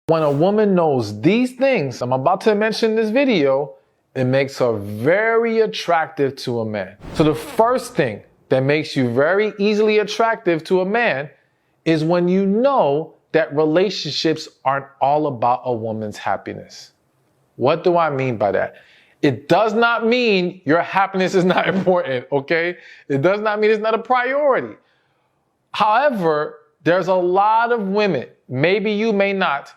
When a woman knows these things I'm about to mention in this video, it makes her very attractive to a man. So the first thing that makes you very easily attractive to a man is when you know that relationships aren't all about a woman's happiness. What do I mean by that? It does not mean your happiness is not important, okay? It does not mean it's not a priority. However, there's a lot of women, maybe you may not,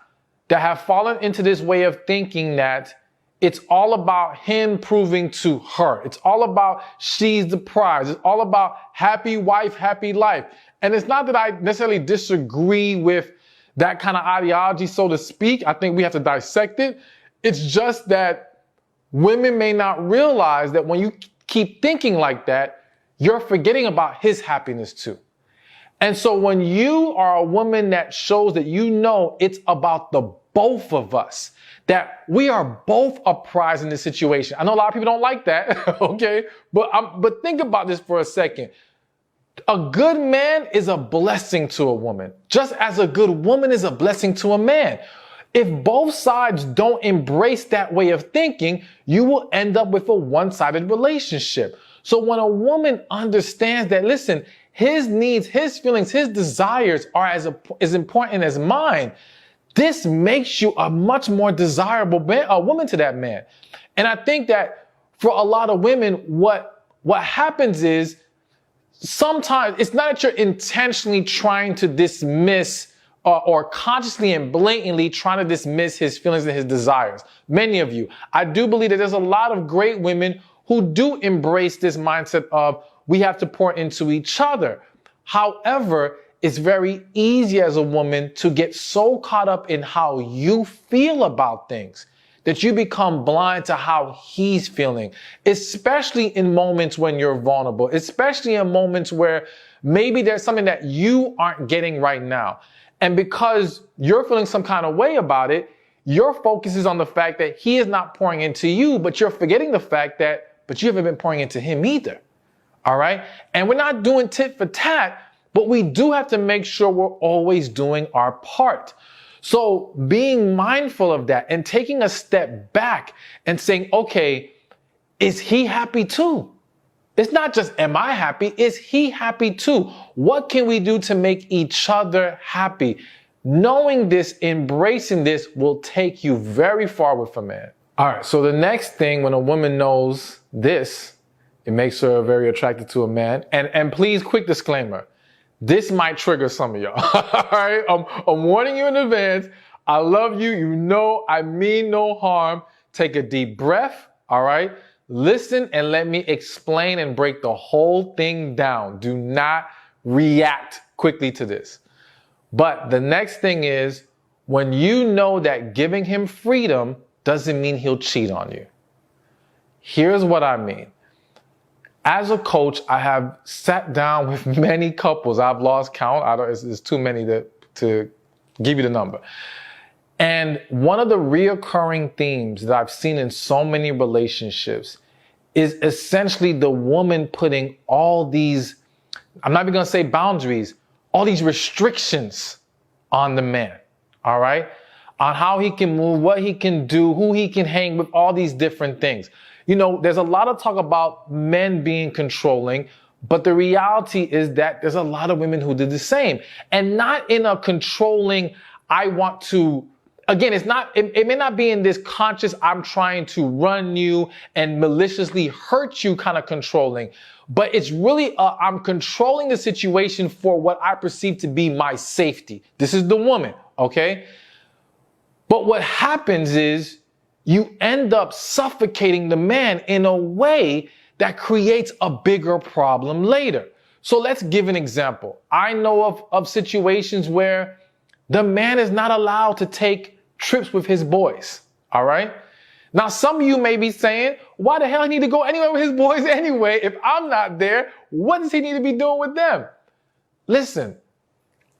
that have fallen into this way of thinking that it's all about him proving to her. It's all about she's the prize. It's all about happy wife, happy life. And it's not that I necessarily disagree with that kind of ideology, so to speak. I think we have to dissect it. It's just that women may not realize that when you keep thinking like that, you're forgetting about his happiness too. And so when you are a woman that shows that you know it's about the both of us, that we are both a prize in this situation. I know a lot of people don't like that, okay? But think about this for a second. A good man is a blessing to a woman, just as a good woman is a blessing to a man. If both sides don't embrace that way of thinking, you will end up with a one-sided relationship. So when a woman understands that, listen, his needs, his feelings, his desires are as important as mine, this makes you a much more desirable woman to that man. And I think that for a lot of women, what happens is sometimes it's not that you're intentionally trying to dismiss or consciously and blatantly trying to dismiss his feelings and his desires. Many of you, I do believe that there's a lot of great women who do embrace this mindset of we have to pour into each other. However, it's very easy as a woman to get so caught up in how you feel about things that you become blind to how he's feeling, especially in moments when you're vulnerable, especially in moments where maybe there's something that you aren't getting right now. And because you're feeling some kind of way about it, your focus is on the fact that he is not pouring into you, but you're forgetting the fact that, but you haven't been pouring into him either. All right? And we're not doing tit for tat, but we do have to make sure we're always doing our part. So being mindful of that and taking a step back and saying, okay, is he happy too? It's not just, am I happy? Is he happy too? What can we do to make each other happy? Knowing this, embracing this will take you very far with a man. All right. So the next thing, when a woman knows this, it makes her very attracted to a man. And please, quick disclaimer. This might trigger some of y'all. All right. I'm warning you in advance. I love you. You know, I mean no harm. Take a deep breath. All right. Listen and let me explain and break the whole thing down. Do not react quickly to this. But the next thing is when you know that giving him freedom doesn't mean he'll cheat on you. Here's what I mean. As a coach, I have sat down with many couples. I've lost count. It's too many to give you the number. And one of the reoccurring themes that I've seen in so many relationships is essentially the woman putting all these, I'm not even going to say boundaries, all these restrictions on the man. All right? On how he can move, what he can do, who he can hang with, all these different things. You know, there's a lot of talk about men being controlling, but the reality is that there's a lot of women who did the same. And not in a controlling, I want to, again, it may not be in this conscious, I'm trying to run you and maliciously hurt you kind of controlling, but it's really, I'm controlling the situation for what I perceive to be my safety. This is the woman, okay? But what happens is, you end up suffocating the man in a way that creates a bigger problem later. So let's give an example. I know of situations where the man is not allowed to take trips with his boys. All right. Now, some of you may be saying, why the hell he need to go anywhere with his boys anyway? If I'm not there, what does he need to be doing with them? Listen,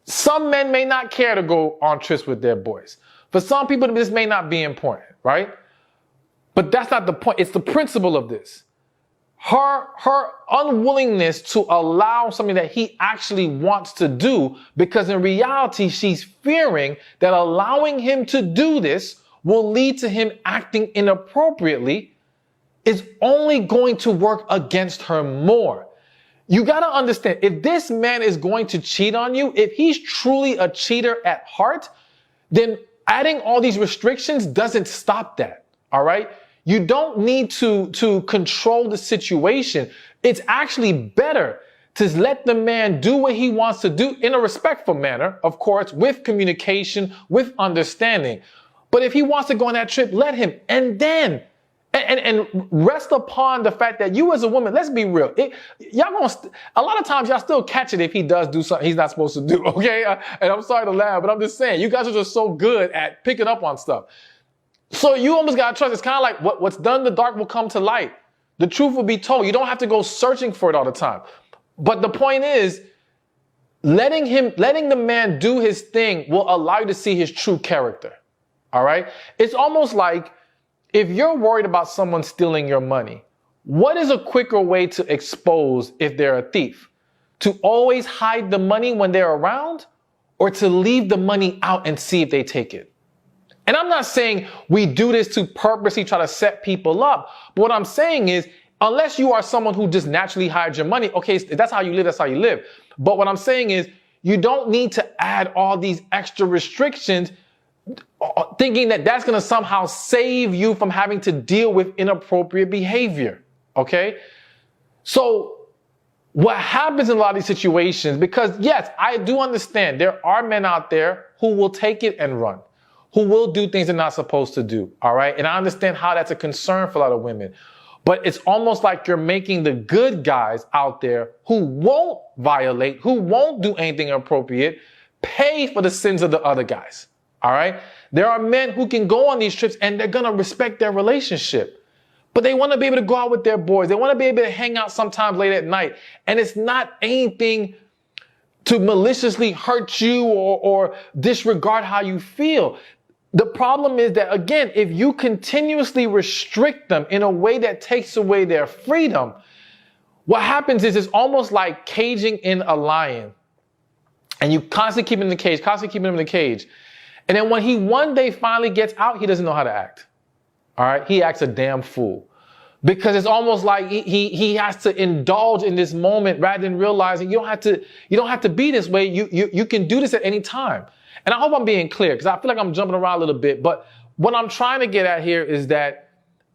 some men may not care to go on trips with their boys. For some people, this may not be important, right? But that's not the point. It's the principle of this. her unwillingness to allow something that he actually wants to do, because in reality, she's fearing that allowing him to do this will lead to him acting inappropriately, is only going to work against her more. You got to understand, if this man is going to cheat on you, if he's truly a cheater at heart, then adding all these restrictions doesn't stop that. All right. You don't need to control the situation. It's actually better to let the man do what he wants to do in a respectful manner, of course, with communication, with understanding. But if he wants to go on that trip, let him. And then, and rest upon the fact that you as a woman, let's be real. A lot of times y'all still catch it if he does do something he's not supposed to do, okay? And I'm sorry to laugh, but I'm just saying, you guys are just so good at picking up on stuff. So you almost got to trust. It's kind of like what's done in the dark will come to light. The truth will be told. You don't have to go searching for it all the time. But the point is, letting the man do his thing will allow you to see his true character. All right? It's almost like if you're worried about someone stealing your money, what is a quicker way to expose if they're a thief? To always hide the money when they're around, or to leave the money out and see if they take it? And I'm not saying we do this to purposely try to set people up. But what I'm saying is, unless you are someone who just naturally hides your money, okay, that's how you live, that's how you live. But what I'm saying is, you don't need to add all these extra restrictions thinking that that's going to somehow save you from having to deal with inappropriate behavior. Okay? So what happens in a lot of these situations, because yes, I do understand there are men out there who will take it and run, who will do things they're not supposed to do. All right. And I understand how that's a concern for a lot of women, but it's almost like you're making the good guys out there who won't violate, who won't do anything inappropriate, pay for the sins of the other guys. All right. There are men who can go on these trips and they're going to respect their relationship, but they want to be able to go out with their boys. They want to be able to hang out sometimes late at night. And it's not anything to maliciously hurt you or disregard how you feel. The problem is that, again, if you continuously restrict them in a way that takes away their freedom, what happens is it's almost like caging in a lion. And you constantly keep him in the cage, constantly keep him in the cage. And then when he one day finally gets out, he doesn't know how to act. All right? He acts a damn fool. Because it's almost like he has to indulge in this moment rather than realizing you don't have to be this way. You can do this at any time. And I hope I'm being clear, because I feel like I'm jumping around a little bit. But what I'm trying to get at here is that,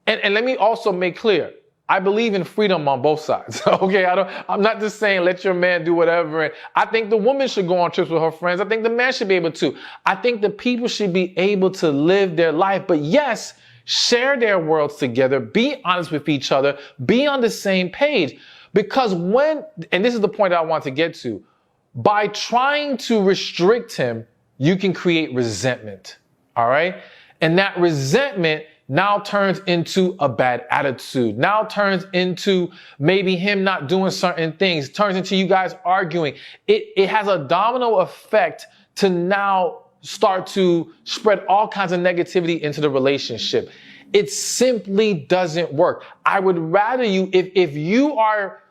and let me also make clear, I believe in freedom on both sides. Okay, I'm not just saying let your man do whatever. And I think the woman should go on trips with her friends. I think the man should be able to. I think the people should be able to live their life. But yes, share their worlds together. Be honest with each other. Be on the same page. Because and this is the point that I want to get to, by trying to restrict him, you can create resentment. All right. And that resentment now turns into a bad attitude, now turns into maybe him not doing certain things, turns into you guys arguing. It has a domino effect to now start to spread all kinds of negativity into the relationship. It simply doesn't work. I would rather you, if you are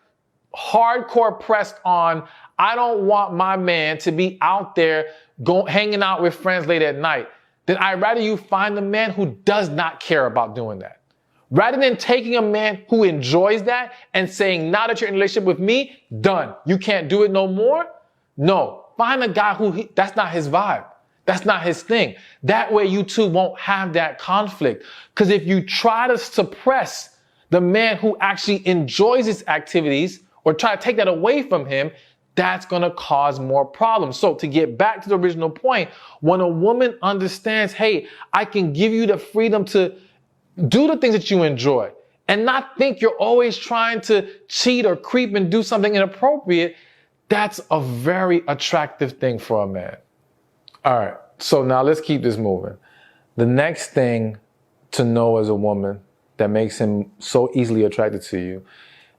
hardcore pressed on, I don't want my man to be out there hanging out with friends late at night, then I'd rather you find a man who does not care about doing that. Rather than taking a man who enjoys that and saying, now that you're in a relationship with me, done. You can't do it no more. No, find a guy that's not his vibe. That's not his thing. That way you two won't have that conflict. Because if you try to suppress the man who actually enjoys his activities or try to take that away from him, that's going to cause more problems. So to get back to the original point, when a woman understands, hey, I can give you the freedom to do the things that you enjoy and not think you're always trying to cheat or creep and do something inappropriate, that's a very attractive thing for a man. All right. So now let's keep this moving. The next thing to know as a woman that makes him so easily attracted to you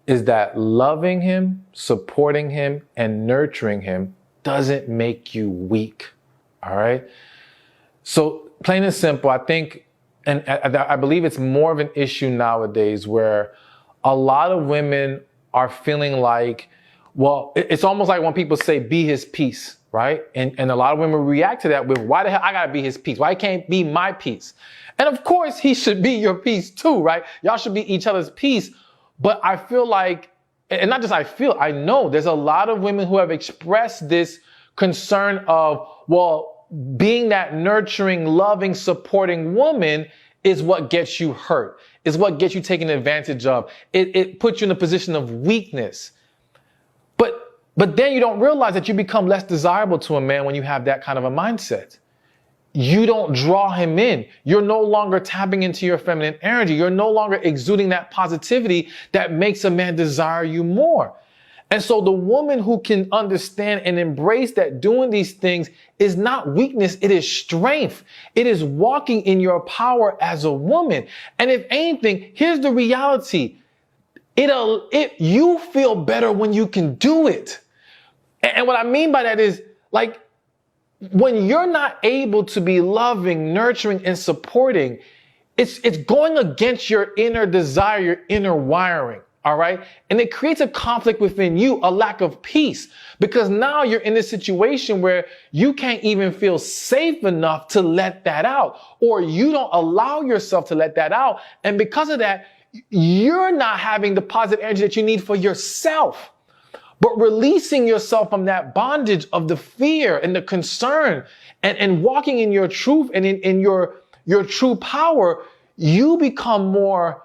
is that loving him, supporting him, and nurturing him doesn't make you weak. All right? So plain and simple, I think, and I believe it's more of an issue nowadays where a lot of women are feeling like, well, it's almost like when people say, be his peace, right? And a lot of women react to that with, why the hell I gotta be his peace? Why can't be my peace? And of course, he should be your peace too, right? Y'all should be each other's peace. But I feel like, and not just I feel, I know there's a lot of women who have expressed this concern of, well, being that nurturing, loving, supporting woman is what gets you hurt, is what gets you taken advantage of. It puts you in a position of weakness. But then you don't realize that you become less desirable to a man when you have that kind of a mindset. You don't draw him in. You're no longer tapping into your feminine energy. You're no longer exuding that positivity that makes a man desire you more. And so the woman who can understand and embrace that doing these things is not weakness, it is strength. It is walking in your power as a woman. And if anything, here's the reality. You feel better when you can do it. And what I mean by that is, like, when you're not able to be loving, nurturing, and supporting, it's going against your inner desire, your inner wiring. All right. And it creates a conflict within you, a lack of peace, because now you're in a situation where you can't even feel safe enough to let that out, or you don't allow yourself to let that out. And because of that, you're not having the positive energy that you need for yourself. But releasing yourself from that bondage of the fear and the concern and walking in your truth and in your true power, you become more,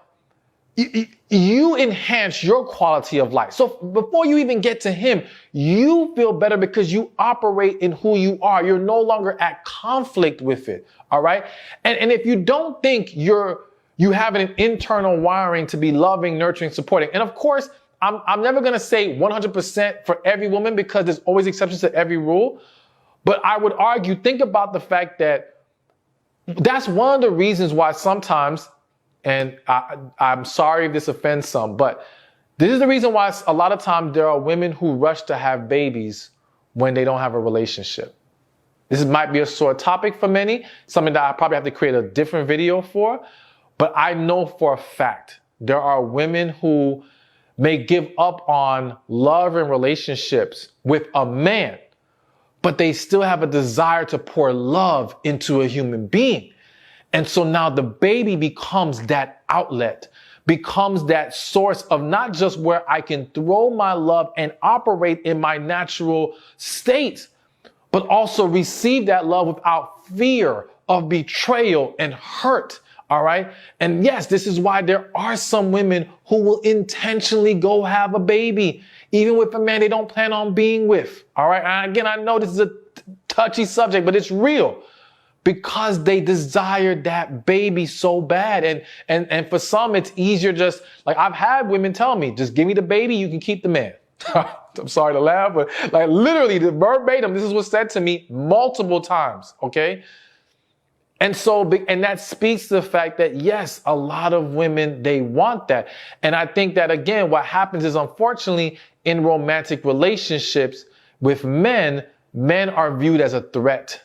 you enhance your quality of life. So before you even get to him, you feel better because you operate in who you are. You're no longer at conflict with it. All right. And if you don't think you have an internal wiring to be loving, nurturing, supporting, and of course, I'm never going to say 100% for every woman because there's always exceptions to every rule. But I would argue, think about the fact that that's one of the reasons why sometimes, and I'm sorry if this offends some, but this is the reason why a lot of times there are women who rush to have babies when they don't have a relationship. This might be a sore topic for many, something that I probably have to create a different video for. But I know for a fact there are women who may give up on love and relationships with a man, but they still have a desire to pour love into a human being. And so now the baby becomes that outlet, becomes that source of not just where I can throw my love and operate in my natural state, but also receive that love without fear of betrayal and hurt. All right. And yes, this is why there are some women who will intentionally go have a baby, even with a man they don't plan on being with. All right. And again, I know this is a touchy subject, but it's real because they desire that baby so bad. And for some, it's easier just like I've had women tell me, just give me the baby. You can keep the man. I'm sorry to laugh, but like literally the verbatim, this is what's said to me multiple times. OK. And so, and that speaks to the fact that, yes, a lot of women, they want that. And I think that, again, what happens is, unfortunately, in romantic relationships with men are viewed as a threat.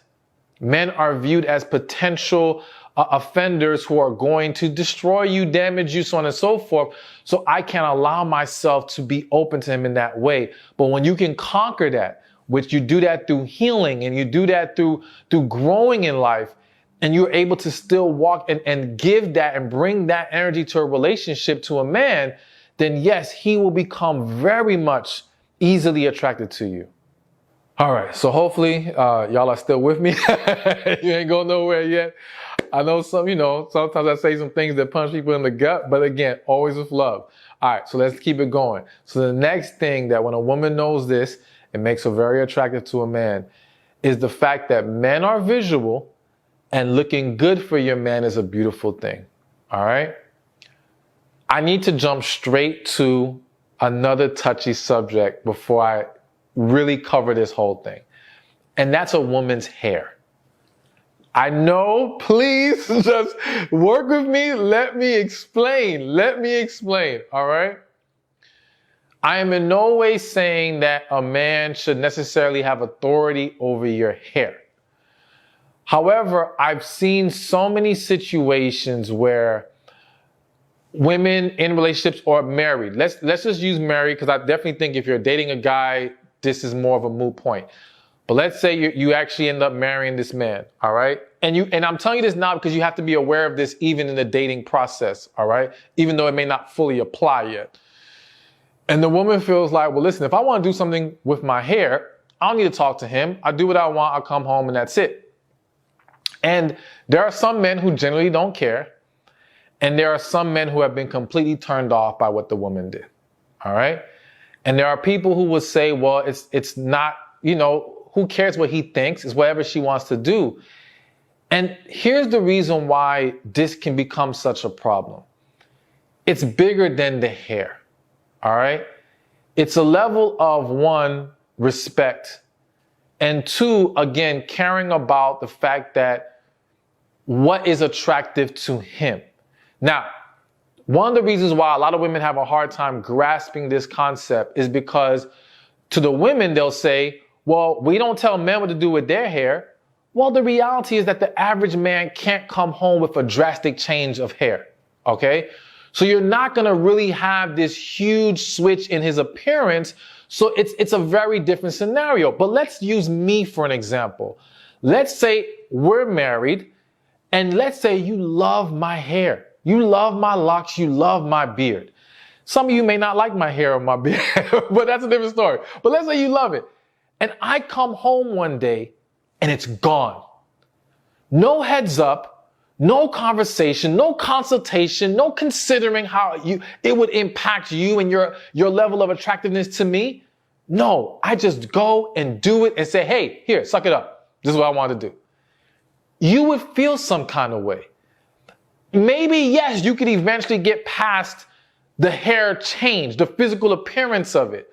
Men are viewed as potential offenders who are going to destroy you, damage you, so on and so forth. So I can't allow myself to be open to him in that way. But when you can conquer that, which you do that through healing and you do that through growing in life, and you're able to still walk and give that and bring that energy to a relationship to a man, then yes, he will become very much easily attracted to you. All right. So hopefully y'all are still with me. You ain't going nowhere yet. I know sometimes I say some things that punch people in the gut, but again, always with love. All right. So let's keep it going. So the next thing that when a woman knows this, it makes her very attractive to a man is the fact that men are visual. And looking good for your man is a beautiful thing. All right. I need to jump straight to another touchy subject before I really cover this whole thing. And that's a woman's hair. I know, please just work with me. Let me explain. All right. I am in no way saying that a man should necessarily have authority over your hair. However, I've seen so many situations where women in relationships or married. Let's just use married, because I definitely think if you're dating a guy, this is more of a moot point. But let's say you actually end up marrying this man, all right? And I'm telling you this now because you have to be aware of this even in the dating process, all right? Even though it may not fully apply yet. And the woman feels like, well, listen, if I want to do something with my hair, I don't need to talk to him. I do what I want. I come home and that's it. And there are some men who generally don't care. And there are some men who have been completely turned off by what the woman did, all right? And there are people who would say, well, it's not, who cares what he thinks? It's whatever she wants to do. And here's the reason why this can become such a problem. It's bigger than the hair, all right? It's a level of, one, respect, and two, again, caring about the fact that what is attractive to him. Now, one of the reasons why a lot of women have a hard time grasping this concept is because to the women, they'll say, well, we don't tell men what to do with their hair. Well, the reality is that the average man can't come home with a drastic change of hair, okay? So you're not gonna really have this huge switch in his appearance. So it's a very different scenario. But let's use me for an example. Let's say we're married, and let's say you love my hair. You love my locks, you love my beard. Some of you may not like my hair or my beard, but that's a different story. But let's say you love it. And I come home one day and it's gone. No heads up, no conversation, no consultation, no considering how it would impact you and your level of attractiveness to me. No, I just go and do it and say, hey, here, suck it up. This is what I want to do. You would feel some kind of way. Maybe, yes, you could eventually get past the hair change, the physical appearance of it.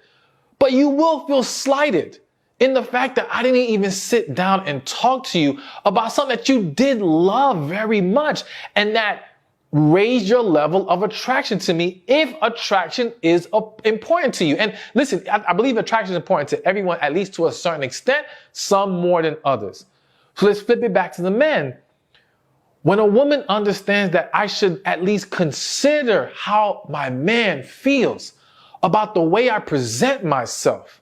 But you will feel slighted in the fact that I didn't even sit down and talk to you about something that you did love very much and that raised your level of attraction to me if attraction is important to you. And listen, I believe attraction is important to everyone, at least to a certain extent, some more than others. So let's flip it back to the men. When a woman understands that I should at least consider how my man feels about the way I present myself,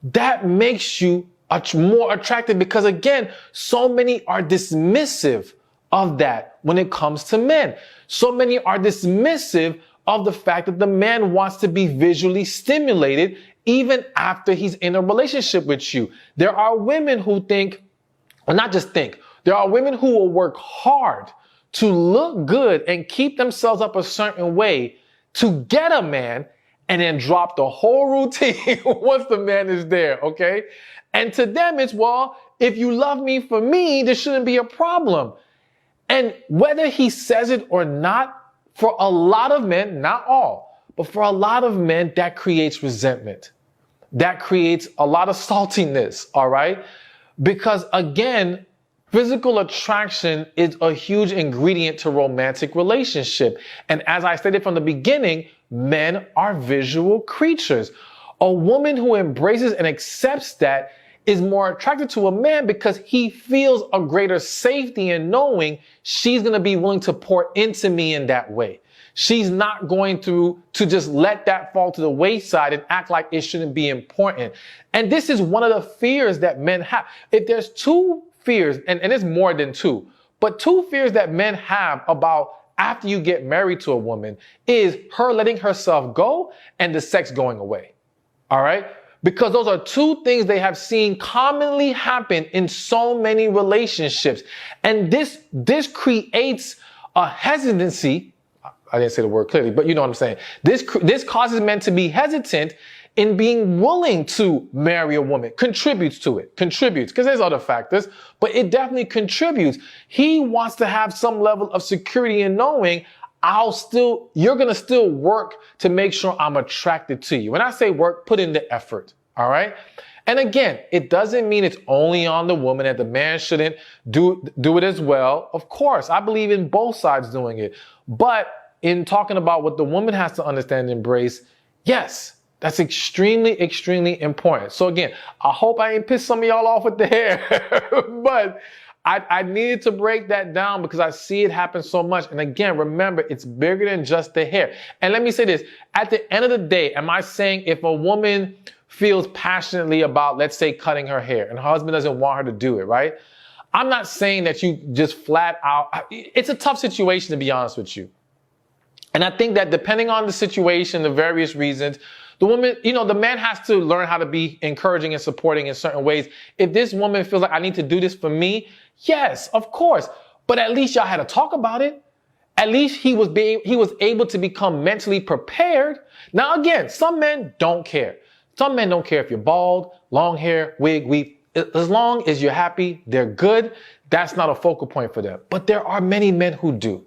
that makes you more attractive because, again, so many are dismissive of that when it comes to men. So many are dismissive of the fact that the man wants to be visually stimulated even after he's in a relationship with you. There are women who think, or not just think, there are women who will work hard to look good and keep themselves up a certain way to get a man and then drop the whole routine once the man is there, okay? And to them it's, well, if you love me for me, there shouldn't be a problem. And whether he says it or not, for a lot of men, not all, but for a lot of men, that creates resentment. That creates a lot of saltiness, all right? Because again, physical attraction is a huge ingredient to romantic relationship. And as I stated from the beginning, men are visual creatures. A woman who embraces and accepts that is more attracted to a man because he feels a greater safety in knowing she's going to be willing to pour into me in that way. She's not going to just let that fall to the wayside and act like it shouldn't be important. And this is one of the fears that men have. If there's two fears, and it's more than two, but two fears that men have about after you get married to a woman is her letting herself go and the sex going away. All right? Because those are two things they have seen commonly happen in so many relationships. And this creates a hesitancy. I didn't say the word clearly, but you know what I'm saying. This causes men to be hesitant in being willing to marry a woman. Contributes, because there's other factors, but it definitely contributes. He wants to have some level of security in knowing you're going to still work to make sure I'm attracted to you. When I say work, put in the effort. All right. And again, it doesn't mean it's only on the woman, that the man shouldn't do it as well. Of course, I believe in both sides doing it. But in talking about what the woman has to understand and embrace, yes, that's extremely, extremely important. So again, I hope I ain't pissed some of y'all off with the hair, but I needed to break that down because I see it happen so much. And again, remember, it's bigger than just the hair. And let me say this, at the end of the day, am I saying if a woman feels passionately about, let's say, cutting her hair and her husband doesn't want her to do it, right? I'm not saying that you just flat out, it's a tough situation to be honest with you. And I think that depending on the situation, the various reasons, the woman, the man has to learn how to be encouraging and supporting in certain ways. If this woman feels like I need to do this for me, yes, of course. But at least y'all had to talk about it. At least he was able to become mentally prepared. Now again, some men don't care. Some men don't care if you're bald, long hair, wig, weave. As long as you're happy, they're good. That's not a focal point for them. But there are many men who do.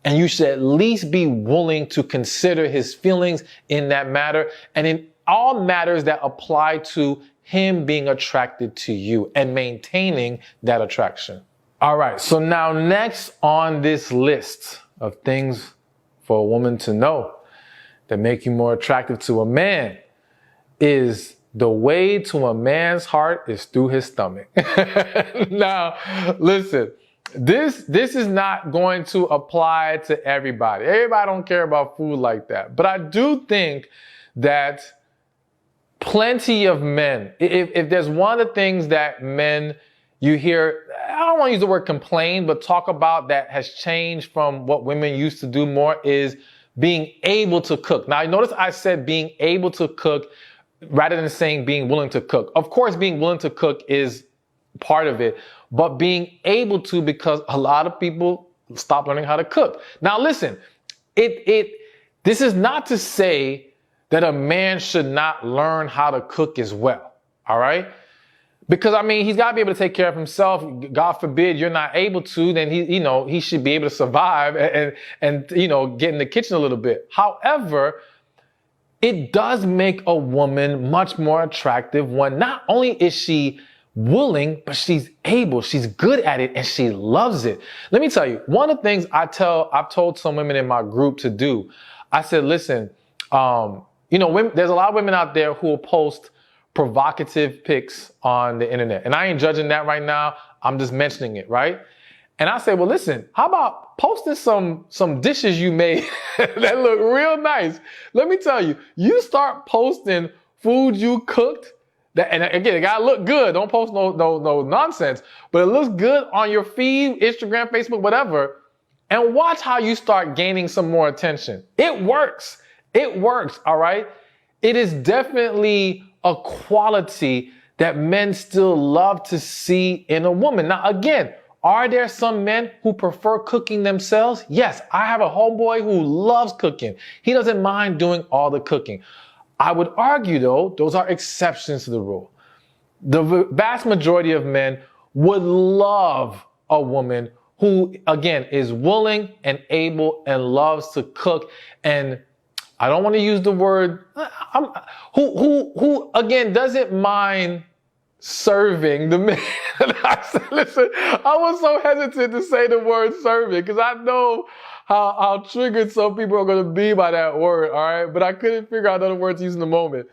And you should at least be willing to consider his feelings in that matter and in all matters that apply to him being attracted to you and maintaining that attraction. All right. So now next on this list of things for a woman to know that make you more attractive to a man is the way to a man's heart is through his stomach. Now, listen. This is not going to apply to everybody. Everybody don't care about food like that. But I do think that plenty of men, if there's one of the things that men you hear, I don't want to use the word complain, but talk about that has changed from what women used to do more is being able to cook. Now, notice I said being able to cook rather than saying being willing to cook. Of course, being willing to cook is part of it, but being able to, because a lot of people stop learning how to cook. Now listen, this is not to say that a man should not learn how to cook as well. All right. Because he's got to be able to take care of himself. God forbid you're not able to, then he should be able to survive and get in the kitchen a little bit. However, it does make a woman much more attractive when not only is she willing, but she's able, she's good at it, and she loves it. Let me tell you, one of the things I've told some women in my group to do, I said, listen, women, there's a lot of women out there who will post provocative pics on the internet. And I ain't judging that right now. I'm just mentioning it, right? And I say, well, listen, how about posting some dishes you made that look real nice? Let me tell you, you start posting food you cooked, and again, it gotta look good. Don't post no nonsense, but it looks good on your feed, Instagram, Facebook, whatever. And watch how you start gaining some more attention. It works. It works. All right. It is definitely a quality that men still love to see in a woman. Now, again, are there some men who prefer cooking themselves? Yes. I have a homeboy who loves cooking. He doesn't mind doing all the cooking. I would argue, though, those are exceptions to the rule. The vast majority of men would love a woman who, again, is willing and able and loves to cook. And I don't want to use the word, who again, doesn't mind serving the man. I said, listen, I was so hesitant to say the word serving because I know how triggered some people are going to be by that word, all right? But I couldn't figure out other words to use in the moment.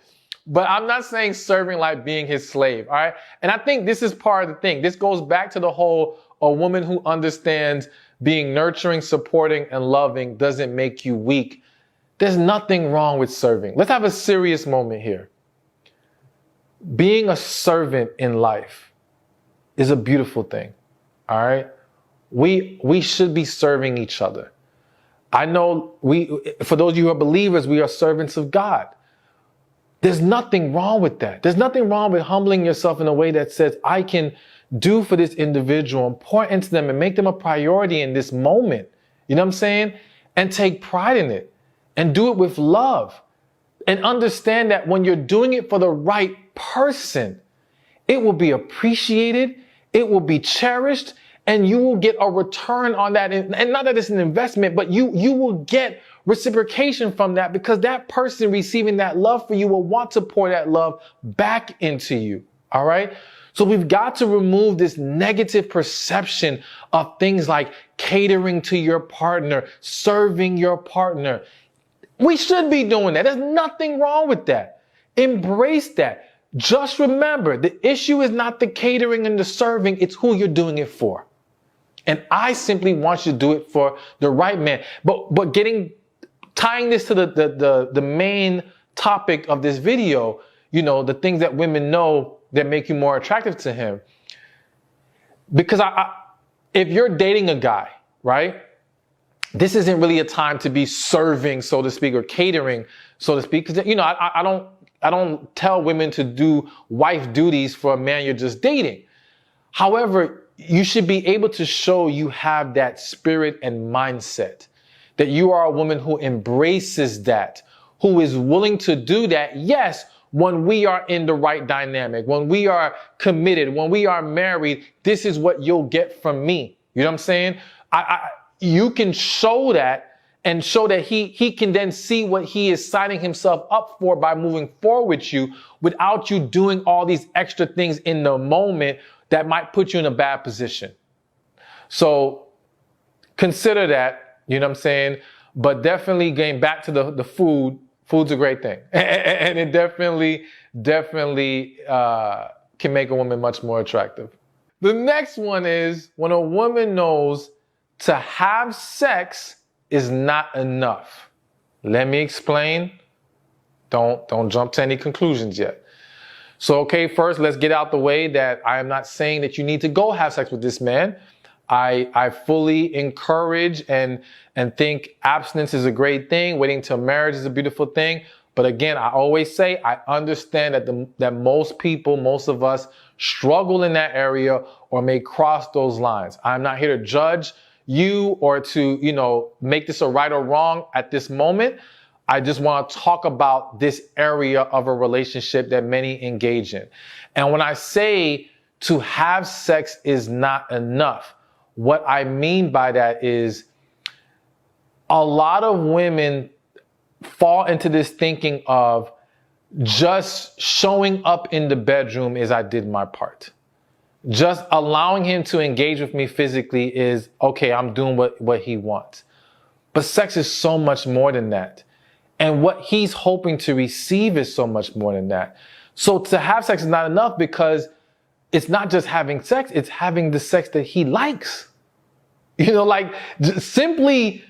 But I'm not saying serving like being his slave, all right? And I think this is part of the thing. This goes back to the whole, a woman who understands being nurturing, supporting, and loving doesn't make you weak. There's nothing wrong with serving. Let's have a serious moment here. Being a servant in life is a beautiful thing, all right? We should be serving each other. I know for those of you who are believers, we are servants of God. There's nothing wrong with that. There's nothing wrong with humbling yourself in a way that says, I can do for this individual and pour into them and make them a priority in this moment. You know what I'm saying? And take pride in it and do it with love and understand that when you're doing it for the right person, it will be appreciated. It will be cherished. And you will get a return on that. And not that it's an investment, but you will get reciprocation from that because that person receiving that love for you will want to pour that love back into you. All right. So we've got to remove this negative perception of things like catering to your partner, serving your partner. We should be doing that. There's nothing wrong with that. Embrace that. just remember, the issue is not the catering and the serving, it's who you're doing it for. And I simply want you to do it for the right man. But tying this to the main topic of this video, you know, the things that women know that make you more attractive to him. Because if you're dating a guy, right, this isn't really a time to be serving, so to speak, or catering, so to speak. Because, you know, I don't tell women to do wife duties for a man you're just dating. However, you should be able to show you have that spirit and mindset, that you are a woman who embraces that, who is willing to do that. Yes, when we are in the right dynamic, when we are committed, when we are married, this is what you'll get from me. You know what I'm saying? You can show that and show that he can then see what he is signing himself up for by moving forward with you without you doing all these extra things in the moment that might put you in a bad position. So consider that, you know what I'm saying? But definitely getting back to the food. Food's a great thing. And it definitely can make a woman much more attractive. The next one is when a woman knows to have sex is not enough. Let me explain. Don't jump to any conclusions yet. So, okay, first, let's get out the way that I am not saying that you need to go have sex with this man. I fully encourage and think abstinence is a great thing. Waiting till marriage is a beautiful thing. But again, I always say I understand that most people, most of us struggle in that area or may cross those lines. I'm not here to judge you or to, you know, make this a right or wrong at this moment. I just want to talk about this area of a relationship that many engage in. And when I say to have sex is not enough, what I mean by that is a lot of women fall into this thinking of just showing up in the bedroom is I did my part. Just allowing him to engage with me physically is, okay, I'm doing what he wants. But sex is so much more than that. And what he's hoping to receive is so much more than that. So to have sex is not enough because it's not just having sex, it's having the sex that he likes. You know, like simply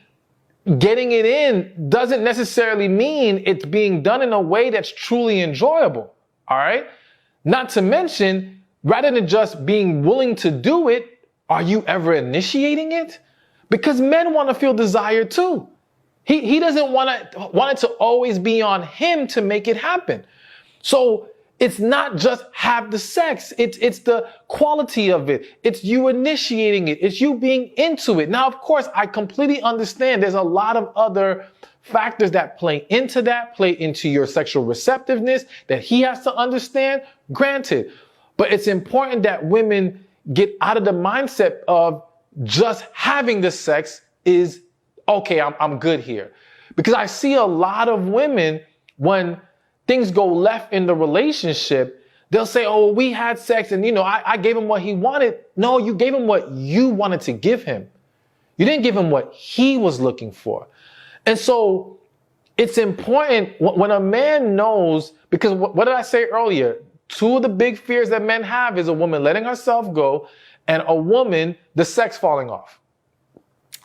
getting it in doesn't necessarily mean it's being done in a way that's truly enjoyable. All right. Not to mention, rather than just being willing to do it, are you ever initiating it? Because men want to feel desire too. He doesn't want it to always be on him to make it happen. So it's not just have the sex. It's the quality of it. It's you initiating it. It's you being into it. Now, of course, I completely understand there's a lot of other factors that play into your sexual receptiveness that he has to understand. Granted, but it's important that women get out of the mindset of just having the sex is okay, I'm good here. Because I see a lot of women, when things go left in the relationship, they'll say, oh, we had sex and, you know, I gave him what he wanted. No, you gave him what you wanted to give him. You didn't give him what he was looking for. And so it's important when a man knows, because what did I say earlier? Two of the big fears that men have is a woman letting herself go and a woman, the sex falling off.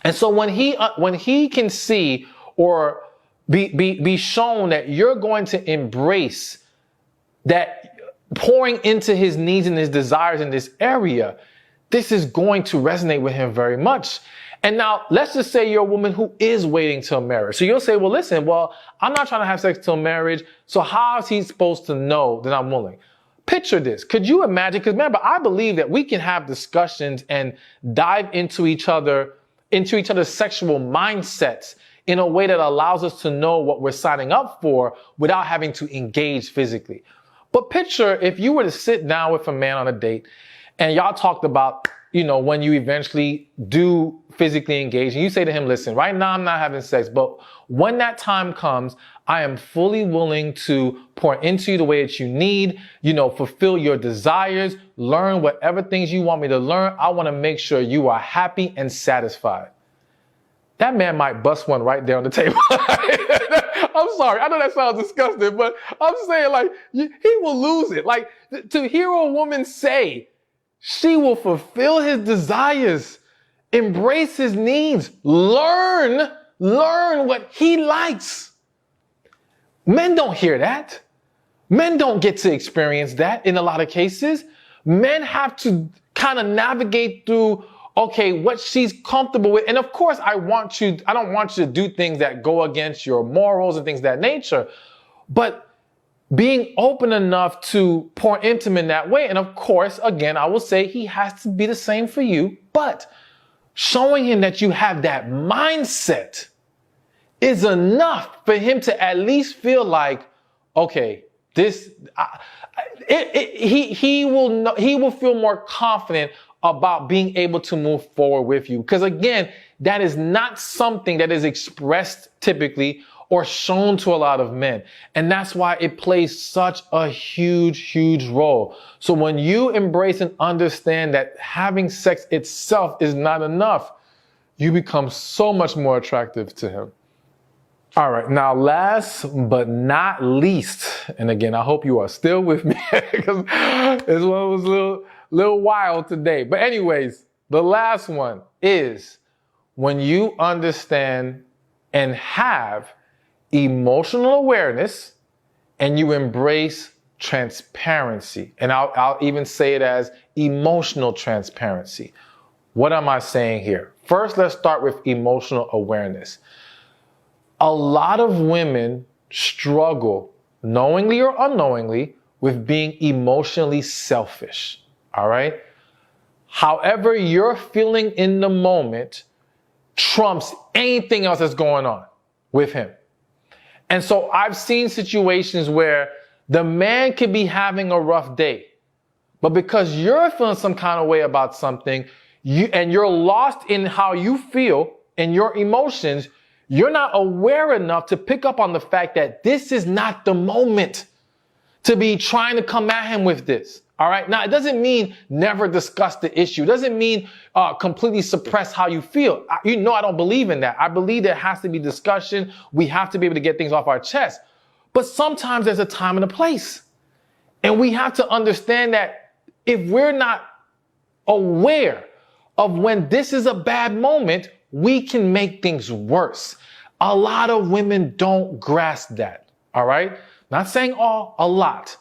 And so when he can see or be shown that you're going to embrace that pouring into his needs and his desires in this area, this is going to resonate with him very much. And now let's just say you're a woman who is waiting till marriage. So you'll say, well, listen, I'm not trying to have sex till marriage. So how is he supposed to know that I'm willing? Picture this. Could you imagine? Because remember, I believe that we can have discussions and dive into each other's sexual mindsets in a way that allows us to know what we're signing up for without having to engage physically. But picture if you were to sit down with a man on a date and y'all talked about, you know, when you eventually do physically engage and you say to him, listen, right now I'm not having sex, but when that time comes, I am fully willing to pour into you the way that you need, you know, fulfill your desires, learn whatever things you want me to learn. I want to make sure you are happy and satisfied. That man might bust one right there on the table. I'm sorry. I know that sounds disgusting, but I'm saying like he will lose it. Like to hear a woman say she will fulfill his desires, embrace his needs, learn what he likes. Men don't hear that. Men don't get to experience that in a lot of cases. Men have to kind of navigate through, okay, what she's comfortable with. And of course, I don't want you to do things that go against your morals and things of that nature. But being open enough to pour into him in that way. And of course, again, I will say he has to be the same for you. But showing him that you have that mindset is enough for him to at least feel like, okay, he will feel more confident about being able to move forward with you. Because again, that is not something that is expressed typically or shown to a lot of men. And that's why it plays such a huge role. So when you embrace and understand that having sex itself is not enough, you become so much more attractive to him. All right, now last but not least, and again, I hope you are still with me because this one was a little wild today. But anyways, the last one is when you understand and have emotional awareness and you embrace transparency. And I'll even say it as emotional transparency. What am I saying here? First, let's start with emotional awareness. A lot of women struggle, knowingly or unknowingly, with being emotionally selfish. All right? However you're feeling in the moment trumps anything else that's going on with him. And so I've seen situations where the man could be having a rough day, but because you're feeling some kind of way about something, you're lost in how you feel and your emotions, you're not aware enough to pick up on the fact that this is not the moment to be trying to come at him with this. All right. Now, it doesn't mean never discuss the issue. It doesn't mean completely suppress how you feel. I don't believe in that. I believe there has to be discussion. We have to be able to get things off our chest. But sometimes there's a time and a place. And we have to understand that if we're not aware of when this is a bad moment, we can make things worse. A lot of women don't grasp that. All right. Not saying all, a lot.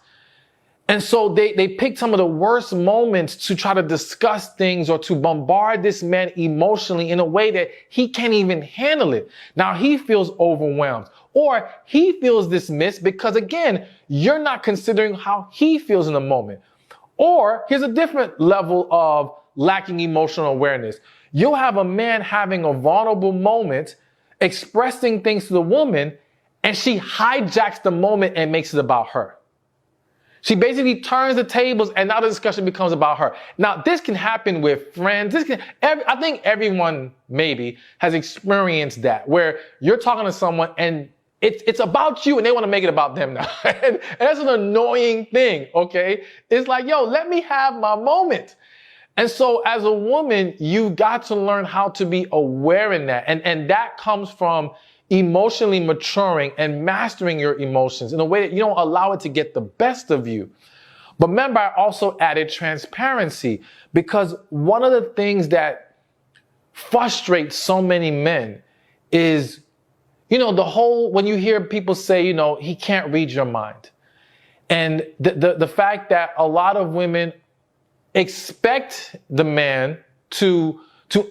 And so they pick some of the worst moments to try to discuss things or to bombard this man emotionally in a way that he can't even handle it. Now he feels overwhelmed or he feels dismissed because again, you're not considering how he feels in the moment. Or here's a different level of lacking emotional awareness. You'll have a man having a vulnerable moment, expressing things to the woman, and she hijacks the moment and makes it about her. She basically turns the tables and now the discussion becomes about her. Now, this can happen with friends. I think everyone maybe has experienced that where you're talking to someone and it's about you and they want to make it about them now. and that's an annoying thing, okay? It's like, yo, let me have my moment. And so as a woman, you've got to learn how to be aware in that. And that comes from emotionally maturing and mastering your emotions in a way that you don't allow it to get the best of you. But remember, I also added transparency because one of the things that frustrates so many men is, when you hear people say, he can't read your mind. And the fact that a lot of women expect the man to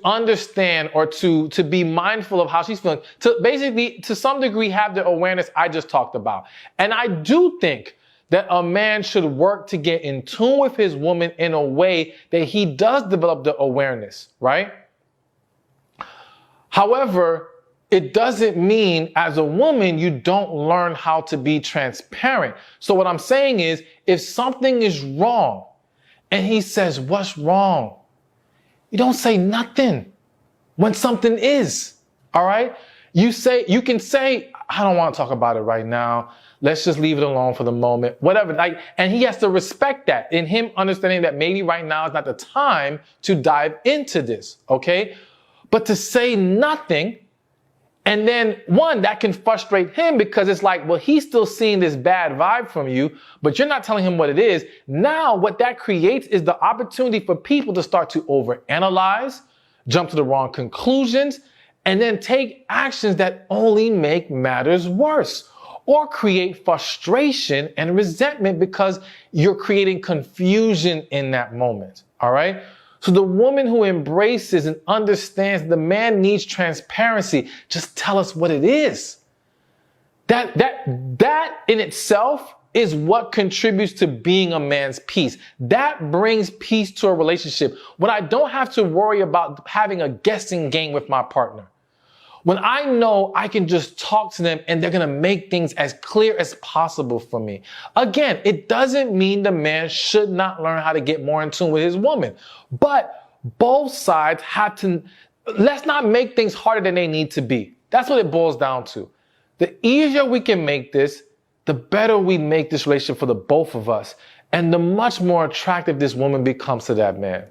understand or to be mindful of how she's feeling, to basically, to some degree, have the awareness I just talked about. And I do think that a man should work to get in tune with his woman in a way that he does develop the awareness, right? However, it doesn't mean as a woman, you don't learn how to be transparent. So what I'm saying is, if something is wrong and he says, what's wrong? You don't say nothing when something is, all right? You can say, I don't want to talk about it right now. Let's just leave it alone for the moment, whatever. And he has to respect that in him understanding that maybe right now is not the time to dive into this, okay? But to say nothing And then one, that can frustrate him because it's like, well, he's still seeing this bad vibe from you, but you're not telling him what it is. Now, what that creates is the opportunity for people to start to overanalyze, jump to the wrong conclusions, and then take actions that only make matters worse or create frustration and resentment because you're creating confusion in that moment. All right. So the woman who embraces and understands the man needs transparency, just tell us what it is. That in itself is what contributes to being a man's peace. That brings peace to a relationship when I don't have to worry about having a guessing game with my partner. When I know I can just talk to them and they're going to make things as clear as possible for me. Again, it doesn't mean the man should not learn how to get more in tune with his woman, but both sides have to, let's not make things harder than they need to be. That's what it boils down to. The easier we can make this, the better we make this relationship for the both of us and the much more attractive this woman becomes to that man.